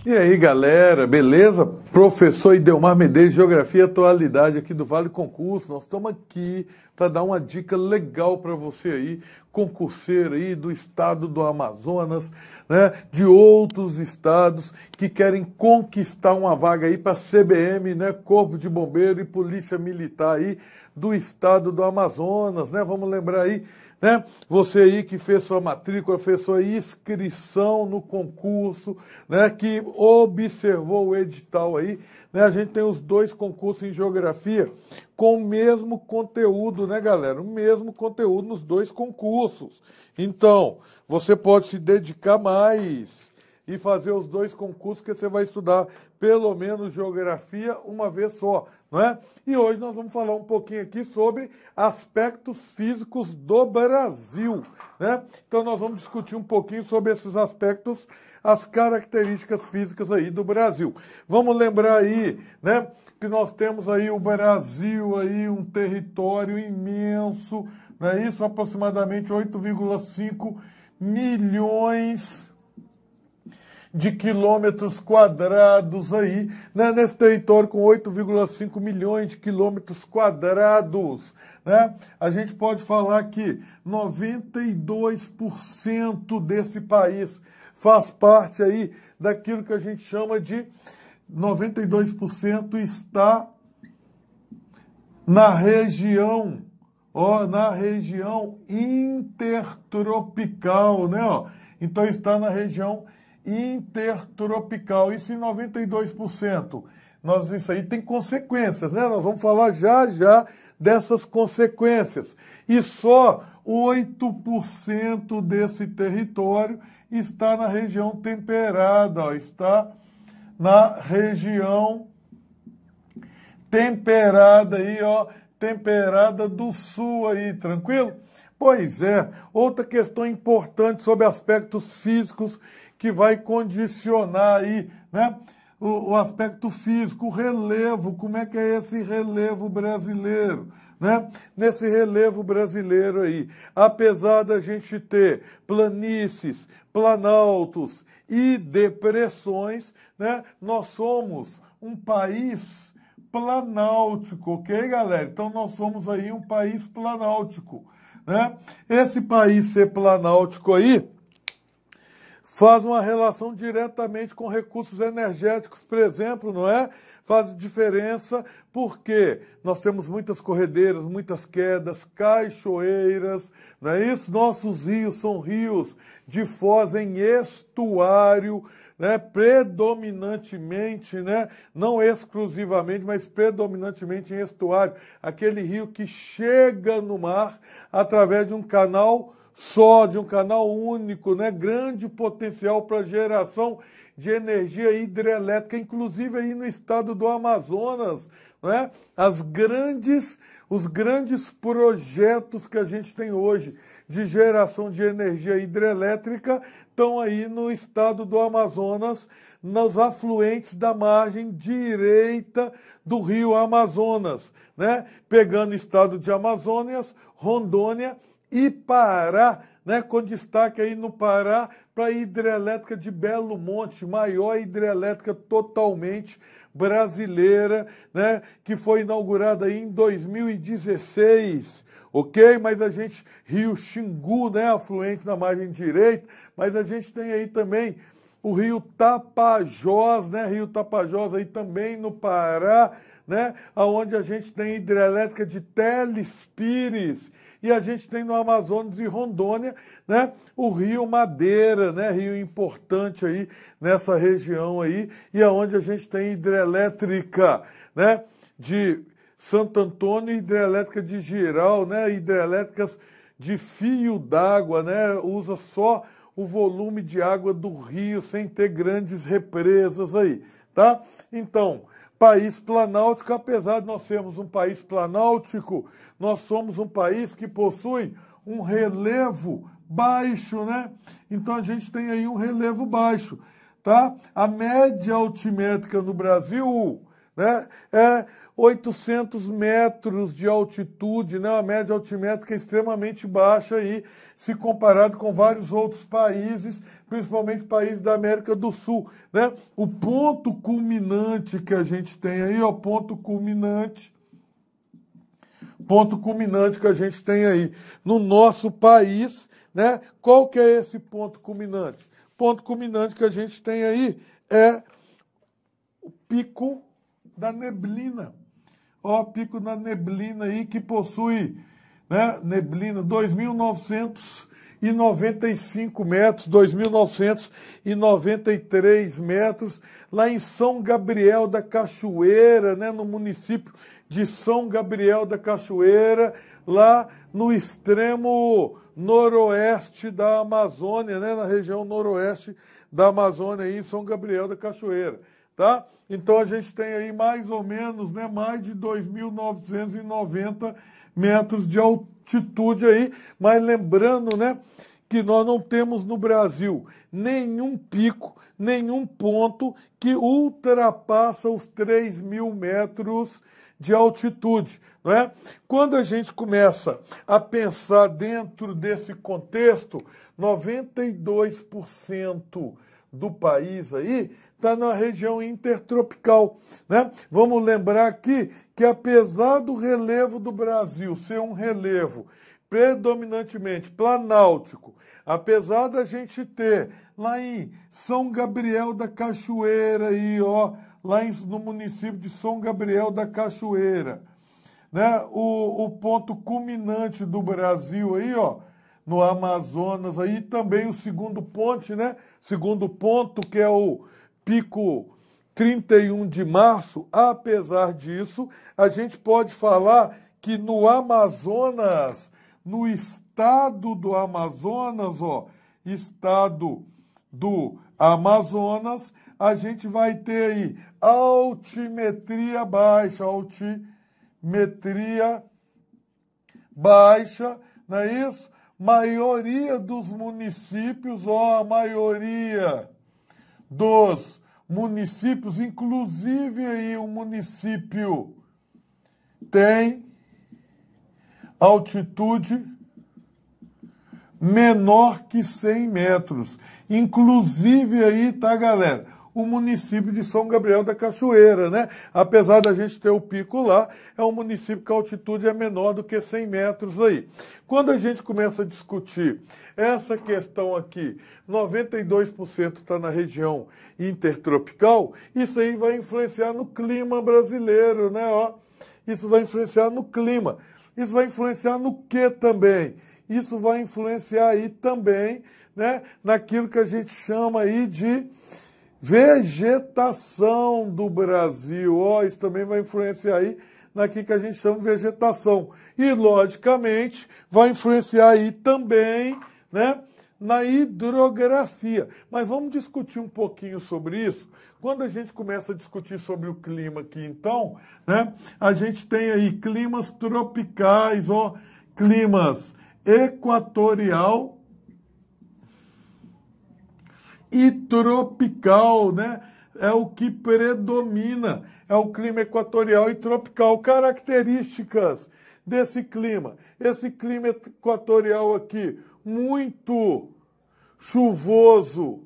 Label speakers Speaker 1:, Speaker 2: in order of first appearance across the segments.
Speaker 1: E aí, galera, beleza? Professor Idelmar Medeiros, Geografia e Atualidade aqui do Vale Concurso. Nós estamos aqui para dar uma dica legal para você aí, concurseiro aí do estado do Amazonas, né, de outros estados que querem conquistar uma vaga aí para CBM, né, Corpo de Bombeiro e Polícia Militar aí do estado do Amazonas, né? Vamos lembrar aí, né? Você aí que fez sua matrícula, fez sua inscrição no concurso, né? Que observou o edital aí, né? A gente tem os dois concursos em geografia com o mesmo conteúdo, né, galera? O mesmo conteúdo nos dois concursos. Então, você pode se dedicar mais e fazer os dois concursos, que você vai estudar pelo menos geografia uma vez só, não é? E hoje nós vamos falar um pouquinho aqui sobre aspectos físicos do Brasil, né? Então nós vamos discutir um pouquinho sobre esses aspectos, as características físicas aí do Brasil. Vamos lembrar aí, né, que nós temos aí o Brasil aí um território imenso, não é isso? Aproximadamente 8,5 milhões de quilômetros quadrados aí, né, nesse território com 8,5 milhões de quilômetros quadrados, né? A gente pode falar que 92% desse país faz parte aí daquilo que a gente chama de 92% está na região, na região intertropical, né? Então está na região intertropical. Isso em 92%. Isso aí tem consequências, né? Nós vamos falar já dessas consequências. E só 8% desse território está na região temperada, está na região temperada aí, temperada do sul aí, tranquilo? Pois é, outra questão importante sobre aspectos físicos que vai condicionar aí, né, o aspecto físico, o relevo, como é que é esse relevo brasileiro, né? Nesse relevo brasileiro aí, apesar da gente ter planícies, planaltos e depressões, né, nós somos um país planáltico, ok, galera? Então nós somos aí um país planáltico, né? Esse país ser planáltico aí faz uma relação diretamente com recursos energéticos, por exemplo, não é? Faz diferença porque nós temos muitas corredeiras, muitas quedas, cachoeiras, não é isso? Nossos rios são rios de foz em estuário, né? Predominantemente, né? Não exclusivamente, mas predominantemente em estuário. Aquele rio que chega no mar através de um canal só, de um canal único, né? Grande potencial para geração de energia hidrelétrica, inclusive aí no estado do Amazonas, né? Os grandes projetos que a gente tem hoje de geração de energia hidrelétrica estão aí no estado do Amazonas, nos afluentes da margem direita do rio Amazonas, né? Pegando o estado de Amazonas, Rondônia e Pará, né, com destaque aí no Pará para a hidrelétrica de Belo Monte, maior hidrelétrica totalmente brasileira, né, que foi inaugurada aí em 2016, ok? Mas a gente, Rio Xingu, né, afluente na margem direita, mas a gente tem aí também o Rio Tapajós, né, Rio Tapajós aí também no Pará, né, onde a gente tem hidrelétrica de Teles Pires. E a gente tem no Amazonas e Rondônia, né, o Rio Madeira, né, rio importante aí nessa região aí, e aonde a gente tem hidrelétrica, né, de Santo Antônio e hidrelétrica de Giral, né, hidrelétricas de fio d'água, né, usa só o volume de água do rio sem ter grandes represas aí, tá? Então, país planáltico, apesar de nós sermos um país planáltico, nós somos um país que possui um relevo baixo, né? Então a gente tem aí um relevo baixo, tá? A média altimétrica no Brasil né? 800 metros de altitude, né? Uma média altimétrica extremamente baixa aí, se comparado com vários outros países, principalmente países da América do Sul, né? O ponto culminante que a gente tem aí, ó, ponto culminante que a gente tem aí no nosso país, né? Qual que é esse ponto culminante? Ponto culminante que a gente tem aí é o Pico da Neblina. Ó, Pico da Neblina aí que possui, né, neblina, 2.995 metros, 2.993 metros, lá em São Gabriel da Cachoeira, né, no município de São Gabriel da Cachoeira, lá no extremo noroeste da Amazônia, né, na região noroeste da Amazônia, aí em São Gabriel da Cachoeira, tá? Então a gente tem aí mais ou menos, né, mais de 2.990 metros de altitude aí, mas lembrando, né, que nós não temos no Brasil nenhum pico, nenhum ponto que ultrapassa os 3.000 metros de altitude, não é? Quando a gente começa a pensar dentro desse contexto, 92% do país aí está na região intertropical, né? Vamos lembrar aqui que apesar do relevo do Brasil ser um relevo predominantemente planáltico, apesar da gente ter lá em São Gabriel da Cachoeira aí, ó, lá no município de São Gabriel da Cachoeira, né? O ponto culminante do Brasil aí, ó, no Amazonas aí, também o segundo ponto, né? Segundo ponto, que é o Pico 31 de março. Apesar disso, a gente pode falar que no Amazonas, no estado do Amazonas, ó, estado do Amazonas, a gente vai ter aí altimetria baixa, não é isso? Maioria dos municípios, ó, a maioria dos municípios, inclusive aí o município tem altitude menor que 100 metros. Inclusive aí, tá, galera? O município de São Gabriel da Cachoeira, né? Apesar da gente ter o pico lá, é um município que a altitude é menor do que 100 metros aí. Quando a gente começa a discutir essa questão aqui, 92% está na região intertropical, isso aí vai influenciar no clima brasileiro, né? Ó, isso vai influenciar no clima. Isso vai influenciar no que também? Isso vai influenciar aí também, né, naquilo que a gente chama aí de vegetação do Brasil. Ó, isso também vai influenciar aí naquilo que a gente chama de vegetação. E, logicamente, vai influenciar aí também, né, na hidrografia. Mas vamos discutir um pouquinho sobre isso. Quando a gente começa a discutir sobre o clima aqui, então, né, a gente tem aí climas tropicais, ó, climas equatorial e tropical, né? É o que predomina, é o clima equatorial e tropical. Características desse clima. Esse clima equatorial aqui, muito chuvoso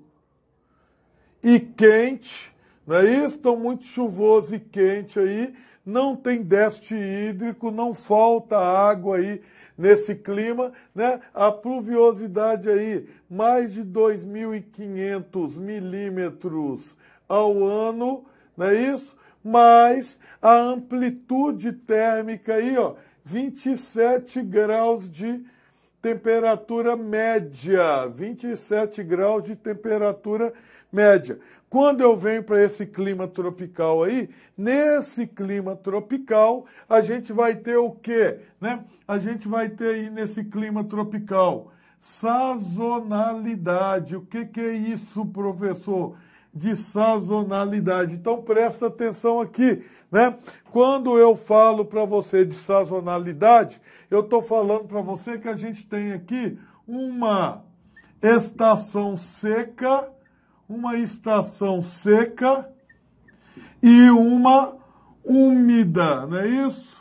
Speaker 1: e quente, não é isso? Então, muito chuvoso e quente aí, não tem déficit hídrico, não falta água aí nesse clima, né? A pluviosidade aí, mais de 2.500 milímetros ao ano, não é isso? Mas a amplitude térmica aí, ó, 27 graus de temperatura média, 27 graus de temperatura média. Quando eu venho para esse clima tropical aí, nesse clima tropical, a gente vai ter o quê? Né? A gente vai ter aí nesse clima tropical sazonalidade. O que é isso, professor? De sazonalidade. Então, presta atenção aqui, né? Quando eu falo para você de sazonalidade, eu estou falando para você que a gente tem aqui uma estação seca e uma úmida, não é isso?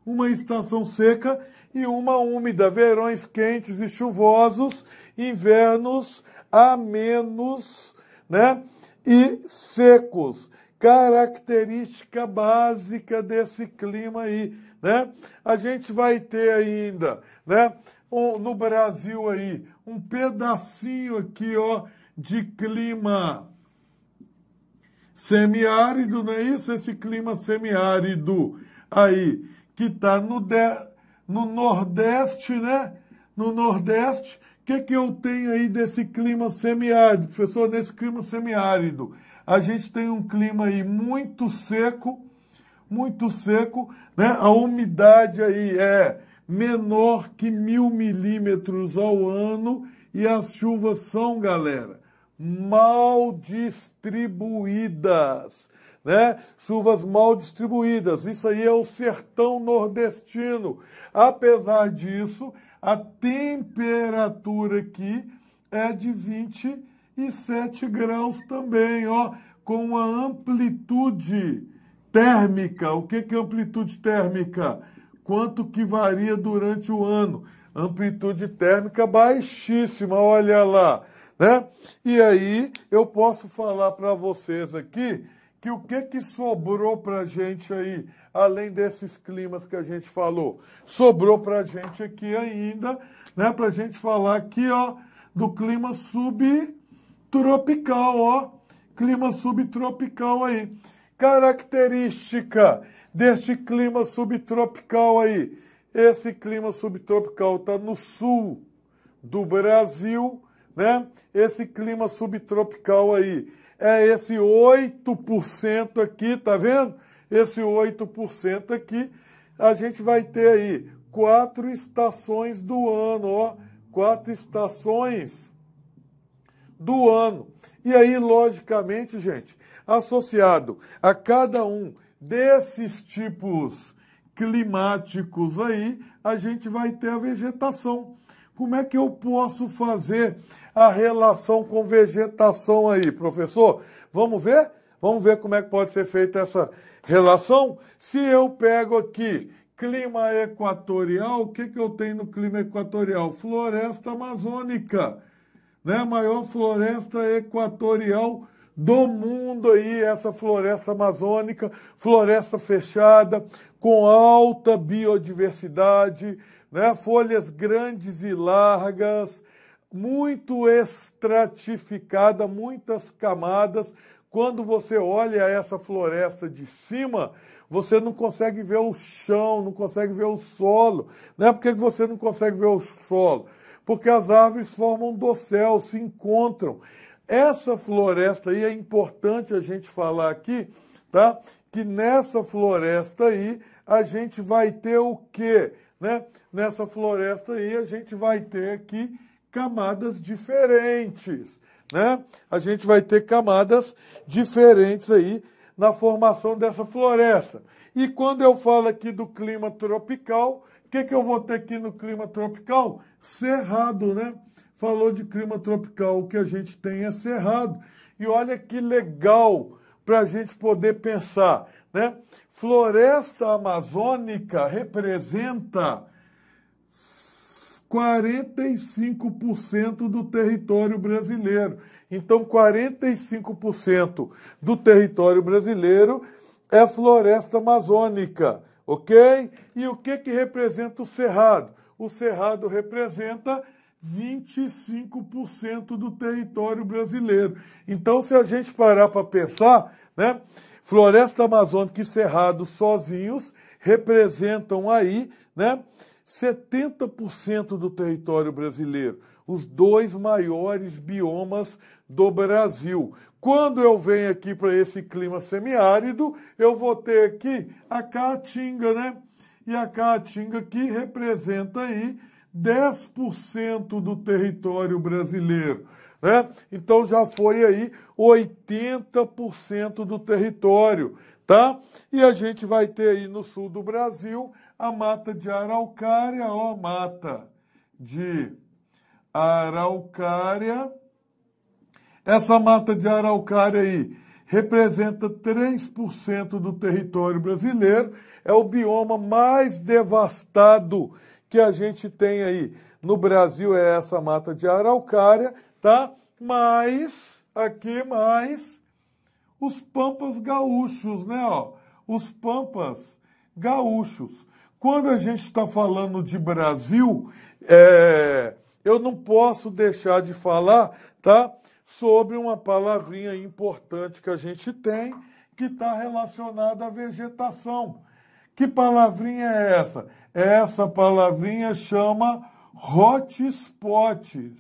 Speaker 1: Uma estação seca e uma úmida, verões quentes e chuvosos, invernos amenos, né? E secos. Característica básica desse clima aí, né? A gente vai ter ainda, né? No Brasil aí, um pedacinho aqui, ó, de clima semiárido, não é isso? Esse clima semiárido aí, que está no Nordeste, né? No Nordeste, o que eu tenho aí desse clima semiárido? Professor, nesse clima semiárido, a gente tem um clima aí muito seco, né? A umidade aí é menor que 1.000 milímetros ao ano e as chuvas são, galera, mal distribuídas, né? Chuvas mal distribuídas. Isso aí é o sertão nordestino. Apesar disso, a temperatura aqui é de 27 graus também, ó, com uma amplitude térmica. O que é amplitude térmica? Quanto que varia durante o ano? Amplitude térmica baixíssima, olha lá, né? E aí eu posso falar para vocês aqui que o que sobrou para a gente aí, além desses climas que a gente falou? Sobrou para a gente aqui ainda, né? Para a gente falar aqui, ó, do clima subtropical, ó. Clima subtropical aí. Característica deste clima subtropical aí. Esse clima subtropical está no sul do Brasil, né? Esse clima subtropical aí é esse 8% aqui, tá vendo? Esse 8% aqui, a gente vai ter aí 4 estações do ano, ó. 4 estações do ano. E aí, logicamente, gente, associado a cada um desses tipos climáticos aí, a gente vai ter a vegetação. Como é que eu posso fazer a relação com vegetação aí, professor? Vamos ver? Vamos ver como é que pode ser feita essa relação? Se eu pego aqui clima equatorial, o que eu tenho no clima equatorial? Floresta amazônica, né? A maior floresta equatorial do mundo aí, essa floresta amazônica, floresta fechada, com alta biodiversidade, né? Folhas grandes e largas, muito estratificada, muitas camadas. Quando você olha essa floresta de cima, você não consegue ver o chão, não consegue ver o solo. Não é porque você não consegue ver o solo? Porque as árvores formam dossel, se encontram. Essa floresta aí é importante a gente falar aqui, tá? Que nessa floresta aí a gente vai ter o quê? Né? Nessa floresta aí a gente vai ter aqui camadas diferentes, né? A gente vai ter camadas diferentes aí na formação dessa floresta. E quando eu falo aqui do clima tropical, o que eu vou ter aqui no clima tropical? Cerrado, né? Falou de clima tropical, o que a gente tem é cerrado. E olha que legal para a gente poder pensar, né? Floresta amazônica representa 45% do território brasileiro. Então, 45% do território brasileiro é floresta amazônica, ok? E o que representa o cerrado? O cerrado representa 25% do território brasileiro. Então, se a gente parar para pensar, né, floresta amazônica e cerrado sozinhos representam aí, né, 70% do território brasileiro, os 2 maiores biomas do Brasil. Quando eu venho aqui para esse clima semiárido, eu vou ter aqui a Caatinga, né? E a Caatinga aqui representa aí 10% do território brasileiro, né? Então já foi aí 80% do território, tá? E a gente vai ter aí no sul do Brasil a mata de araucária, ó, mata de araucária. Essa mata de araucária aí representa 3% do território brasileiro, é o bioma mais devastado que a gente tem aí. No Brasil é essa mata de araucária, tá? Mas, aqui mais, os pampas gaúchos, né? Ó, os pampas gaúchos. Quando a gente está falando de Brasil, eu não posso deixar de falar, tá? Sobre uma palavrinha importante que a gente tem, que está relacionada à vegetação. Que palavrinha é essa? Essa palavrinha chama hotspots.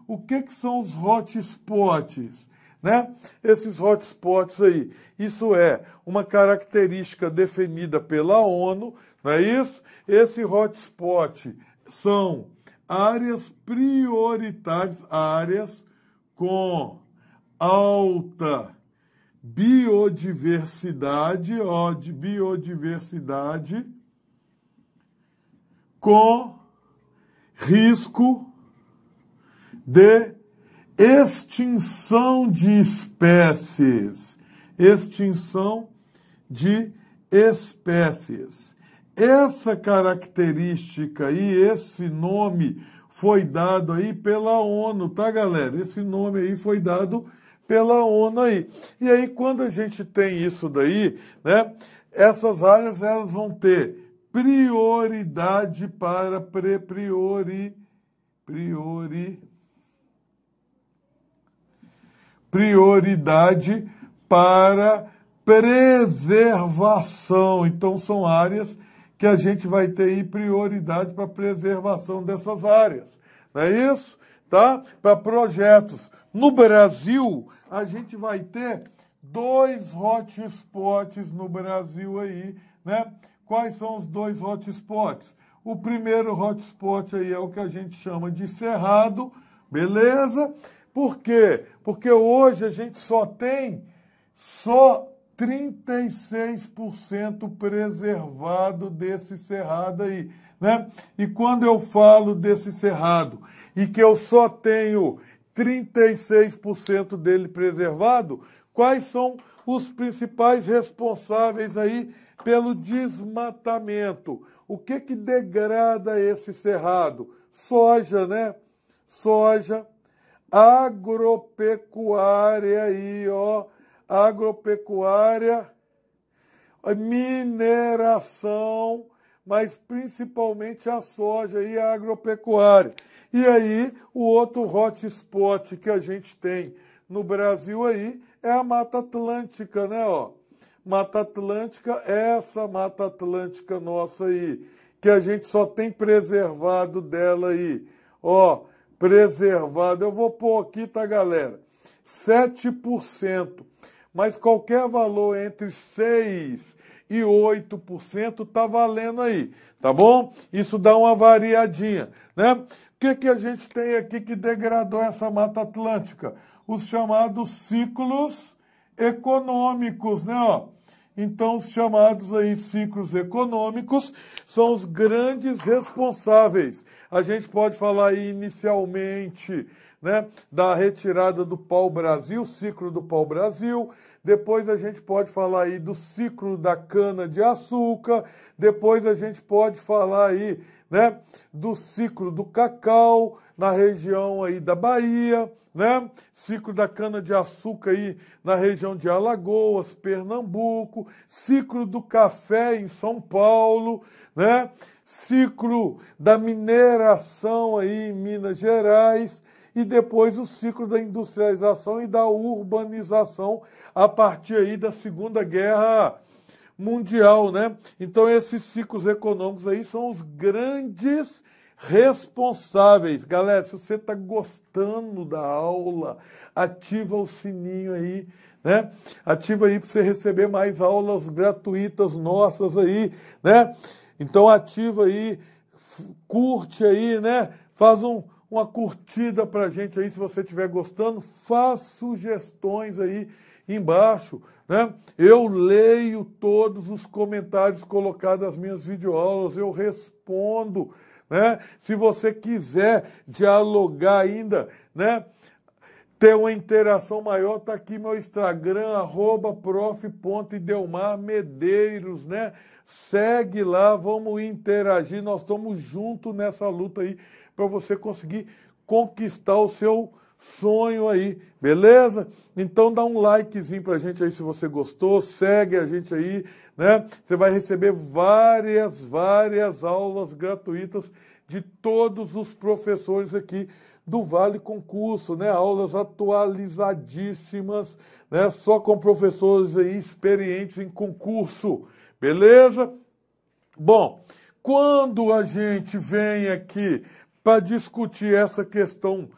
Speaker 1: O que são os hotspots? Né? Esses hotspots aí, isso é uma característica definida pela ONU, não é isso? Esse hotspot são áreas prioritárias, áreas com alta biodiversidade, de biodiversidade, com risco de extinção de espécies. Extinção de espécies. Essa característica aí, esse nome foi dado aí pela ONU, tá, galera? Esse nome aí foi dado pela ONU aí. E aí, quando a gente tem isso daí, né, essas áreas elas vão ter prioridade para prioridade para preservação. Então, são áreas que a gente vai ter aí prioridade para preservação dessas áreas. Não é isso? Tá? Para projetos. No Brasil, a gente vai ter 2 hotspots no Brasil aí, né? Quais são os 2 hotspots? O primeiro hotspot aí é o que a gente chama de Cerrado, beleza? Por quê? Porque hoje a gente só tem 36% preservado desse cerrado aí, né? E quando eu falo desse cerrado e que eu só tenho 36% dele preservado, quais são os principais responsáveis aí pelo desmatamento? O que degrada esse cerrado? Soja, né? Soja, agropecuária aí, ó, agropecuária, mineração, mas principalmente a soja e a agropecuária. E aí, o outro hotspot que a gente tem no Brasil aí é a Mata Atlântica, né, ó? Mata Atlântica, essa Mata Atlântica nossa aí, que a gente só tem preservado dela aí, ó, preservado, eu vou pôr aqui, tá, galera? 7%, mas qualquer valor entre 6% e 8% tá valendo aí, tá bom? Isso dá uma variadinha, né? O que a gente tem aqui que degradou essa Mata Atlântica? Os chamados ciclos econômicos, né? Ó. Então, os chamados aí ciclos econômicos são os grandes responsáveis. A gente pode falar aí inicialmente, né, da retirada do pau-brasil, ciclo do pau-brasil. Depois a gente pode falar aí do ciclo da cana-de-açúcar. Depois a gente pode falar aí, né, do ciclo do cacau na região aí da Bahia, né? Ciclo da cana-de-açúcar aí na região de Alagoas, Pernambuco, ciclo do café em São Paulo, né? Ciclo da mineração aí em Minas Gerais e depois o ciclo da industrialização e da urbanização a partir aí da Segunda Guerra Mundial, né? Então esses ciclos econômicos aí são os grandes responsáveis. Galera, se você está gostando da aula, ativa o sininho aí, né? Ativa aí para você receber mais aulas gratuitas nossas aí, né? Então ativa aí, curte aí, né? Faz uma curtida para a gente aí, se você estiver gostando, faz sugestões aí embaixo, né? Eu leio todos os comentários colocados nas minhas videoaulas, eu respondo, né? Se você quiser dialogar ainda, né, ter uma interação maior, está aqui meu Instagram, @prof.idelmarmedeiros, né? Segue lá, vamos interagir, nós estamos juntos nessa luta aí para você conseguir conquistar o seu sonho aí, beleza? Então dá um likezinho pra gente aí se você gostou, segue a gente aí, né? Você vai receber várias aulas gratuitas de todos os professores aqui do Vale Concurso, né? Aulas atualizadíssimas, né? Só com professores aí experientes em concurso, beleza? Bom, quando a gente vem aqui para discutir essa questão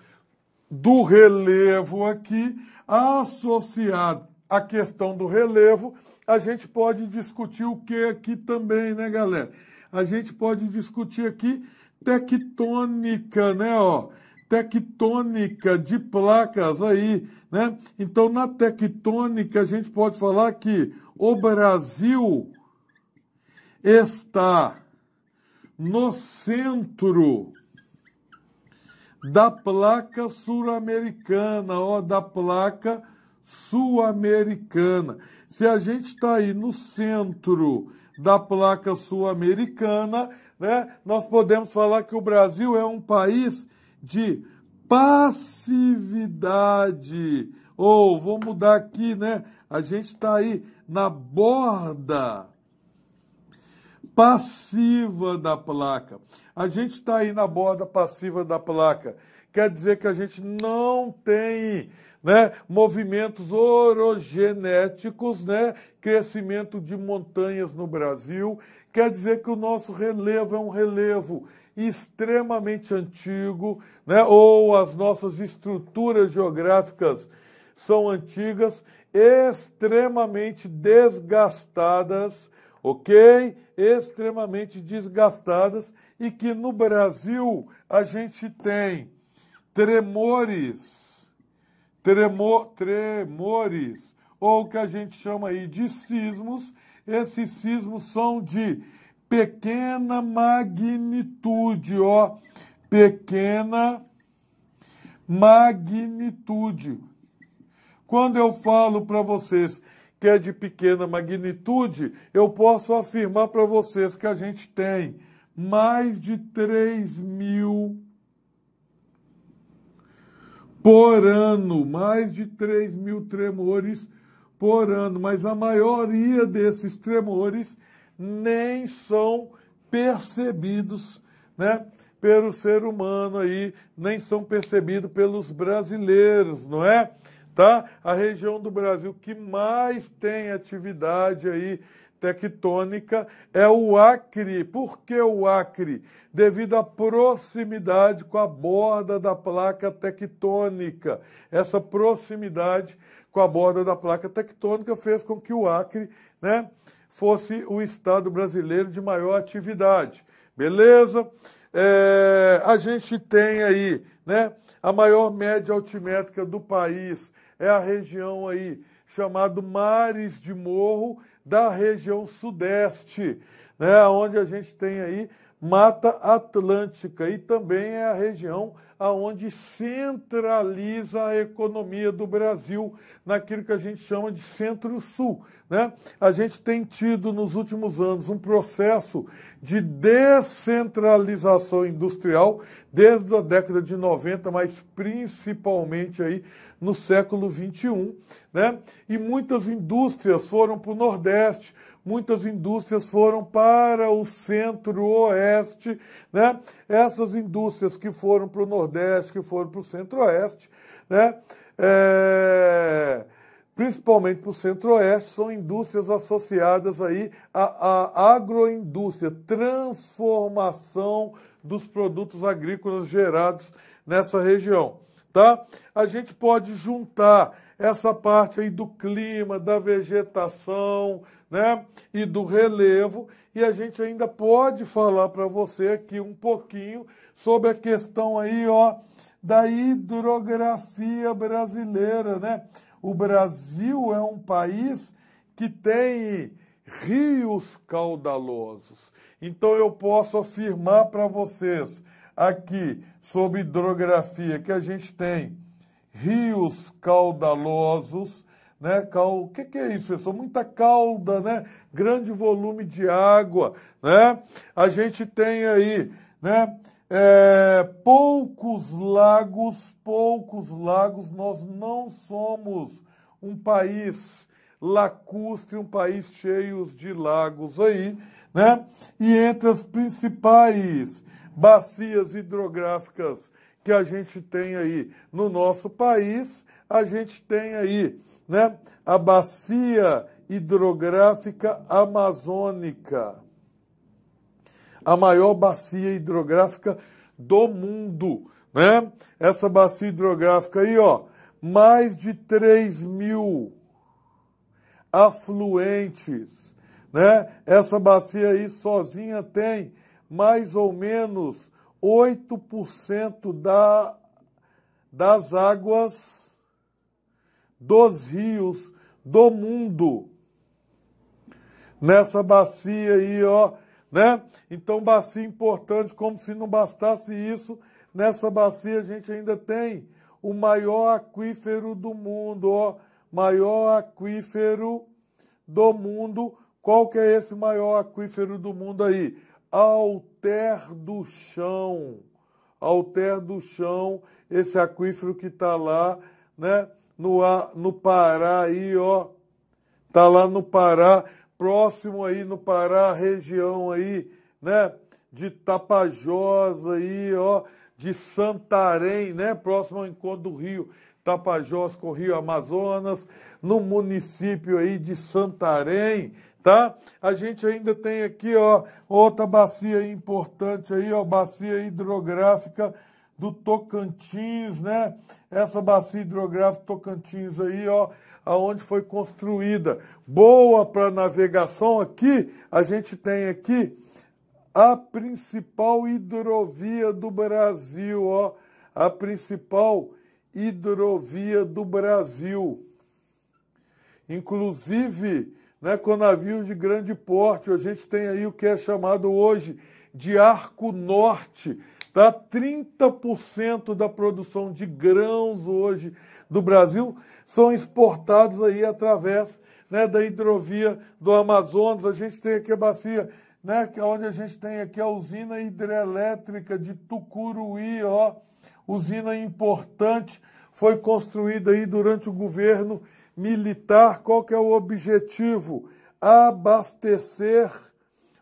Speaker 1: do relevo aqui, associado à questão do relevo, a gente pode discutir o que aqui também, né, galera? A gente pode discutir aqui tectônica, né, ó? Tectônica de placas aí, né? Então, na tectônica, a gente pode falar que o Brasil está no centro da placa sul-americana, ó, da placa sul-americana. Se a gente está aí no centro da placa sul-americana, né, nós podemos falar que o Brasil é um país de passividade. Ou, vou mudar aqui, né? A gente está aí na borda passiva da placa. A gente está aí na borda passiva da placa. Quer dizer que a gente não tem, né, movimentos orogenéticos, né, crescimento de montanhas no Brasil. Quer dizer que o nosso relevo é um relevo extremamente antigo, né, ou as nossas estruturas geográficas são antigas, extremamente desgastadas, ok? Extremamente desgastadas, e que no Brasil a gente tem tremores, ou o que a gente chama aí de sismos. Esses sismos são de pequena magnitude, ó, pequena magnitude. Quando eu falo para vocês que é de pequena magnitude, eu posso afirmar para vocês que a gente tem mais de 3.000 por ano, mais de 3.000 tremores por ano, mas a maioria desses tremores nem são percebidos, né, pelo ser humano aí, nem são percebidos pelos brasileiros, não é? Tá? A região do Brasil que mais tem atividade aí tectônica é o Acre. Por que o Acre? Devido à proximidade com a borda da placa tectônica. Essa proximidade com a borda da placa tectônica fez com que o Acre, né, fosse o estado brasileiro de maior atividade. Beleza? A gente tem aí, né, a maior média altimétrica do país é a região aí chamada Mares de Morro, da região sudeste, né, onde a gente tem aí Mata Atlântica, e também é a região aonde centraliza a economia do Brasil, naquilo que a gente chama de Centro-Sul, né? A gente tem tido nos últimos anos um processo de descentralização industrial desde a década de 90, mas principalmente aí no século XXI, né? E muitas indústrias foram para o Nordeste, muitas indústrias foram para o Centro-Oeste, né? Essas indústrias que foram para o Nordeste, que foram para o Centro-Oeste, né, principalmente para o Centro-Oeste, são indústrias associadas aí à agroindústria, transformação dos produtos agrícolas gerados nessa região, tá? A gente pode juntar essa parte aí do clima, da vegetação, né, e do relevo, e a gente ainda pode falar para você aqui um pouquinho sobre a questão aí, ó, da hidrografia brasileira, né? O Brasil é um país que tem rios caudalosos. Então eu posso afirmar para vocês aqui sobre hidrografia que a gente tem rios caudalosos, né? O que é isso, pessoal? Muita cauda, né? Grande volume de água, né? A gente tem aí, né? Poucos lagos, nós não somos um país lacustre, um país cheio de lagos aí, né? E entre as principais bacias hidrográficas que a gente tem aí no nosso país, a gente tem aí, né, a bacia hidrográfica amazônica, a maior bacia hidrográfica do mundo, né? Essa bacia hidrográfica aí, ó, mais de 3.000 afluentes, né? Essa bacia aí sozinha tem mais ou menos 8% das águas dos rios do mundo. Nessa bacia aí, ó, né? Então, bacia importante, como se não bastasse isso, nessa bacia a gente ainda tem o maior aquífero do mundo, ó, maior aquífero do mundo. Qual que é esse maior aquífero do mundo aí? Alter do Chão. Alter do Chão, esse aquífero que está lá, né, no Pará aí, ó, está lá no Pará, próximo aí no Pará, região aí, né, de Tapajós aí, ó, de Santarém, né, próximo ao encontro do rio Tapajós com o rio Amazonas, no município aí de Santarém, tá? A gente ainda tem aqui, ó, outra bacia importante aí, ó, bacia hidrográfica do Tocantins, né? Essa bacia hidrográfica Tocantins aí, ó, aonde foi construída, boa para navegação. Aqui, a gente tem aqui a principal hidrovia do Brasil, ó, a principal hidrovia do Brasil. Inclusive, né, com navios de grande porte, a gente tem aí o que é chamado hoje de Arco Norte, tá? 30% da produção de grãos hoje do Brasil são exportados aí através, né, da hidrovia do Amazonas. A gente tem aqui a bacia, né, que é onde a gente tem aqui a usina hidrelétrica de Tucuruí, ó, usina importante, foi construída aí durante o governo militar. Qual que é o objetivo? Abastecer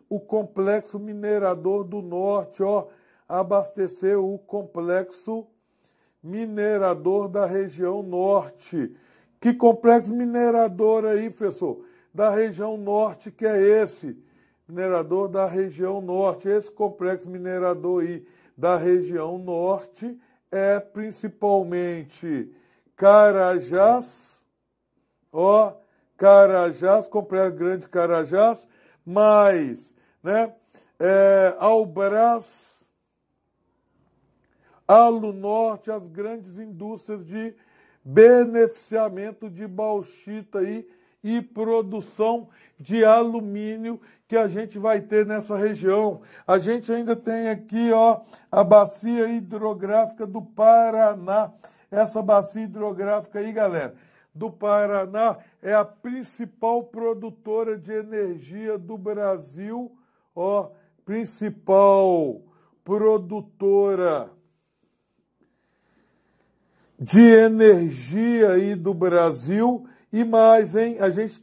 Speaker 1: o complexo minerador do norte, ó, abastecer o complexo minerador da região norte. Que complexo minerador aí, professor? Da região norte, que é esse? Minerador da região norte. Esse complexo minerador aí da região norte é principalmente Carajás, ó, Carajás, complexo grande Carajás, mais, né, Albrás, Alunorte, as grandes indústrias de beneficiamento de bauxita aí e produção de alumínio que a gente vai ter nessa região. A gente ainda tem aqui, ó, a bacia hidrográfica do Paraná. Essa bacia hidrográfica aí, galera, do Paraná é a principal produtora de energia do Brasil, ó, principal produtora de energia aí do Brasil. E mais, hein? A gente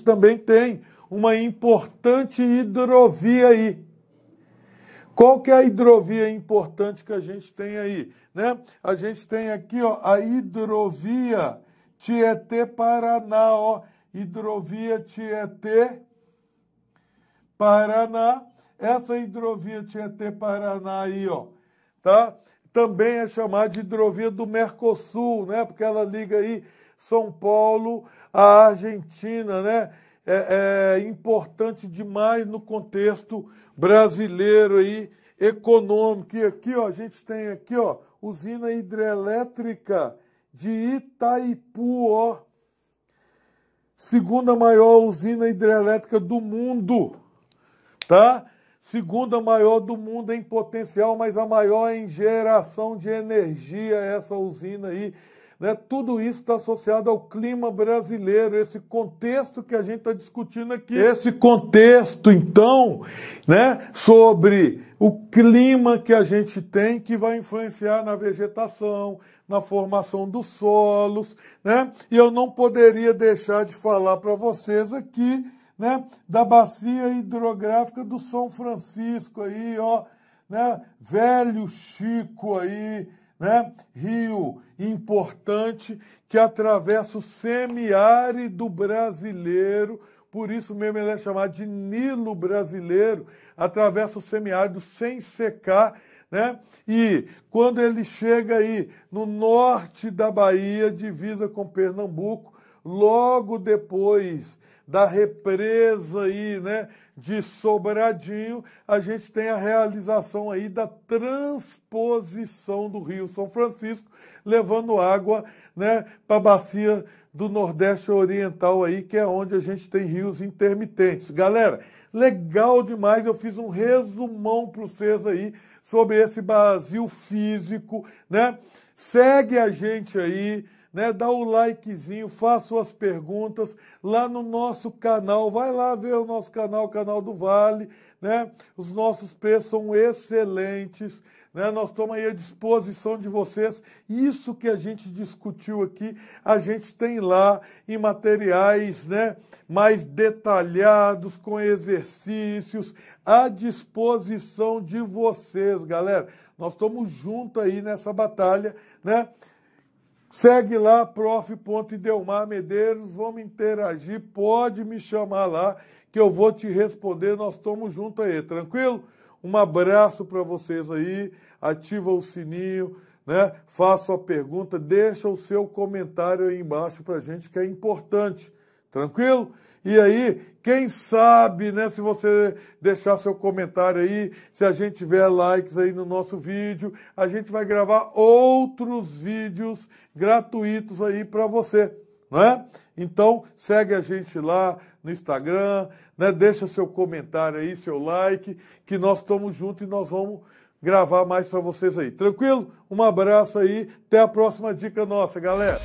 Speaker 1: também tem uma importante hidrovia aí. Qual que é a hidrovia importante que a gente tem aí, né? A gente tem aqui, ó, a hidrovia Tietê-Paraná, ó, hidrovia Tietê-Paraná. Essa hidrovia Tietê-Paraná aí, ó, tá? Também é chamada de hidrovia do Mercosul, né? Porque ela liga aí São Paulo à Argentina, né? É importante demais no contexto brasileiro aí, econômico. E aqui, ó, a gente tem aqui, ó, usina hidrelétrica de Itaipu, ó, segunda maior usina hidrelétrica do mundo, tá? segunda maior do mundo em potencial, mas a maior em geração de energia, essa usina aí. Né? Tudo isso está associado ao clima brasileiro, esse contexto que a gente está discutindo aqui. Esse contexto, então, né, sobre o clima que a gente tem, que vai influenciar na vegetação, na formação dos solos, né? E eu não poderia deixar de falar para vocês aqui, né, da bacia hidrográfica do São Francisco aí, ó, né, Velho Chico aí, né, rio importante que atravessa o semiárido brasileiro, por isso mesmo ele é chamado de Nilo brasileiro, atravessa o semiárido sem secar, né? E quando ele chega aí no norte da Bahia, divisa com Pernambuco, logo depois da represa aí, né, de Sobradinho, a gente tem a realização aí da transposição do Rio São Francisco, levando água, né, para a bacia do Nordeste Oriental aí, que é onde a gente tem rios intermitentes. Galera, legal demais, eu fiz um resumão para vocês aí sobre esse Brasil físico, né? Segue a gente aí, né, dá o likezinho, faça suas perguntas lá no nosso canal, vai lá ver o nosso canal, o canal do Vale, né? Os nossos preços são excelentes, né? Nós estamos aí à disposição de vocês. Isso que a gente discutiu aqui, a gente tem lá em materiais, né, mais detalhados, com exercícios, à disposição de vocês, galera. Nós estamos juntos aí nessa batalha, né? Segue lá, prof.Idelmar Medeiros, vamos interagir, pode me chamar lá, que eu vou te responder, nós estamos juntos aí, tranquilo? Um abraço para vocês aí, ativa o sininho, né? Faça a pergunta, deixa o seu comentário aí embaixo para a gente, que é importante, tranquilo? E aí, quem sabe, né, se você deixar seu comentário aí, se a gente tiver likes aí no nosso vídeo, a gente vai gravar outros vídeos gratuitos aí para você, não é? Então, segue a gente lá no Instagram, né, deixa seu comentário aí, seu like, que nós estamos juntos e nós vamos gravar mais para vocês aí. Tranquilo? Um abraço aí, até a próxima dica nossa, galera.